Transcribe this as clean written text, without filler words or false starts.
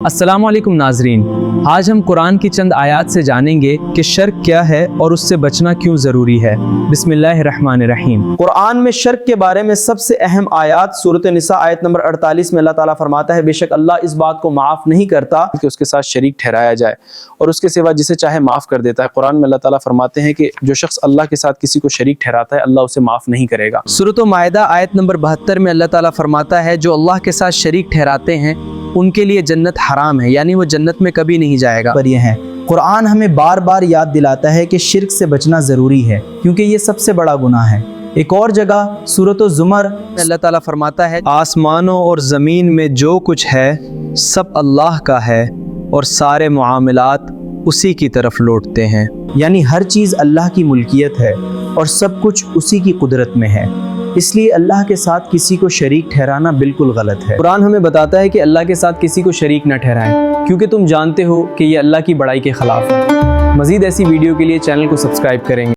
अस्सलाम वालेकुम नाजरीन, आज हम कुरान की चंद आयात से जानेंगे कि शिर्क क्या है और उससे बचना क्यों ज़रूरी है। बिस्मिल्लाहिर्रहमानिर्रहीम। कुरान में शिर्क के बारे में सबसे अहम आयत सूरत निसा आयत नंबर 48 में अल्लाह ताला फरमाता है, बेशक अल्लाह इस बात को माफ़ नहीं करता कि उसके साथ शरीक ठहराया जाए और उसके सिवा जिसे चाहे माफ़ कर देता है। कुरान में अल्लाह ताला फरमाते हैं कि जो शख्स अल्लाह के साथ किसी को शरीक ठहराता है अल्लाह उसे माफ़ नहीं करेगा। सूरत माइदा आयत नंबर 72 में अल्लाह ताला फरमाता है, जो अल्लाह के साथ शरीक ठहराते हैं उनके लिए जन्नत हराम है, यानी वो जन्नत में कभी नहीं जाएगा। पर ये है, कुरान हमें बार बार याद दिलाता है कि शिर्क से बचना ज़रूरी है क्योंकि ये सबसे बड़ा गुनाह है। एक और जगह सूरत ज़ुमर में अल्लाह ताला फरमाता है, आसमानों और ज़मीन में जो कुछ है सब अल्लाह का है और सारे मामलात उसी की तरफ लौटते हैं। यानी हर चीज़ अल्लाह की मुल्कियत है और सब कुछ उसी की कुदरत में है, इसलिए अल्लाह के साथ किसी को शरीक ठहराना बिल्कुल गलत है। कुरान हमें बताता है कि अल्लाह के साथ किसी को शरीक न ठहराएं, क्योंकि तुम जानते हो कि ये अल्लाह की बड़ाई के खिलाफ है। मज़ीद ऐसी वीडियो के लिए चैनल को सब्सक्राइब करेंगे।